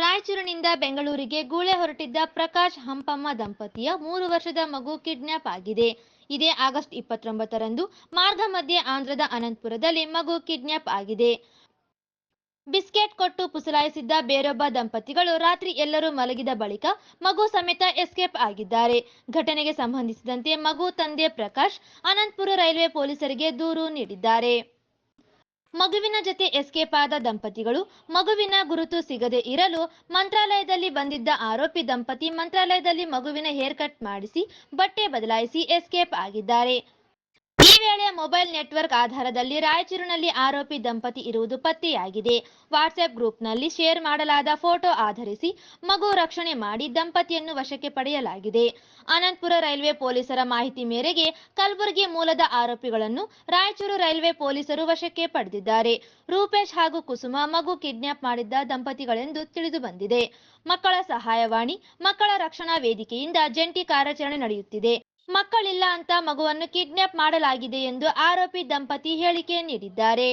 ರಾಯಚೂರಿನಿಂದ ಬೆಂಗಳೂರಿಗೆ ಗೂಳೆ ಹೊರಟಿದ್ದ ಪ್ರಕಾಶ್ ಹಂಪಮ್ಮ ದಂಪತಿಯ 3 ವರ್ಷದ ಮಗು ಕಿಡ್ನಾಪ್ ಆಗಿದೆ. ಇದೇ ಆಗಸ್ಟ್ 29ರಂದು ಮಾರ್ಗ ಮಧ್ಯೆ ಆಂಧ್ರದ ಅನಂತಪುರದಲ್ಲಿ ಮಗು ಕಿಡ್ನಾಪ್ ಆಗಿದೆ. ಬಿಸ್ಕೆಟ್ ಕೊಟ್ಟು ಪುಸಲಾಯಿಸಿದ್ದ ಬೇರೊಬ್ಬ ದಂಪತಿಗಳು ರಾತ್ರಿ ಎಲ್ಲರೂ ಮಲಗಿದ ಬಳಿಕ ಮಗು ಸಮೇತ ಎಸ್ಕೇಪ್ ಆಗಿದ್ದಾರೆ. ಘಟನೆಗೆ ಸಂಬಂಧಿಸಿದಂತೆ ಮಗು ತಂದೆ ಪ್ರಕಾಶ್ ಅನಂತಪುರ ರೈಲ್ವೆ ಪೊಲೀಸರಿಗೆ ದೂರು ನೀಡಿದ್ದಾರೆ. ಮಗುವಿನ ಜತೆ ಎಸ್ಕೇಪ್ ಆದ ದಂಪತಿಗಳು ಮಗುವಿನ ಗುರುತು ಸಿಗದೆ ಇರಲು ಮಂತ್ರಾಲಯದಲ್ಲಿ ಬಂದಿದ್ದ ಆರೋಪಿ ದಂಪತಿ ಮಂತ್ರಾಲಯದಲ್ಲಿ ಮಗುವಿನ ಹೇರ್ ಕಟ್ ಮಾಡಿಸಿ ಬಟ್ಟೆ ಬದಲಾಯಿಸಿ ಎಸ್ಕೇಪ್ ಆಗಿದ್ದಾರೆ. ಈ ವೇಳೆ ಮೊಬೈಲ್ ನೆಟ್ವರ್ಕ್ ಆಧಾರದಲ್ಲಿ ರಾಯಚೂರಿನಲ್ಲಿ ಆರೋಪಿ ದಂಪತಿ ಇರುವುದು ಪತ್ತೆಯಾಗಿದೆ. ವಾಟ್ಸ್ಆಪ್ ಗ್ರೂಪ್ನಲ್ಲಿ ಶೇರ್ ಮಾಡಲಾದ ಫೋಟೋ ಆಧರಿಸಿ ಮಗು ರಕ್ಷಣೆ ಮಾಡಿ ದಂಪತಿಯನ್ನು ವಶಕ್ಕೆ ಪಡೆಯಲಾಗಿದೆ. ಅನಂತಪುರ ರೈಲ್ವೆ ಪೊಲೀಸರ ಮಾಹಿತಿ ಮೇರೆಗೆ ಕಲಬುರಗಿ ಮೂಲದ ಆರೋಪಿಗಳನ್ನು ರಾಯಚೂರು ರೈಲ್ವೆ ಪೊಲೀಸರು ವಶಕ್ಕೆ ಪಡೆದಿದ್ದಾರೆ. ರೂಪೇಶ್ ಹಾಗೂ ಕುಸುಮ ಮಗು ಕಿಡ್ನಾಪ್ ಮಾಡಿದ್ದ ದಂಪತಿಗಳೆಂದು ತಿಳಿದು ಬಂದಿದೆ. ಮಕ್ಕಳ ಸಹಾಯವಾಣಿ, ಮಕ್ಕಳ ರಕ್ಷಣಾ ವೇದಿಕೆಯಿಂದ ಜಂಟಿ ಕಾರ್ಯಾಚರಣೆ ನಡೆಯುತ್ತಿದೆ. ಮಕ್ಕಳಿಲ್ಲ ಅಂತ ಮಗುವನ್ನು ಕಿಡ್ನಾಪ್ ಮಾಡಲಾಗಿದೆ ಎಂದು ಆರೋಪಿ ದಂಪತಿ ಹೇಳಿಕೆ ನೀಡಿದ್ದಾರೆ.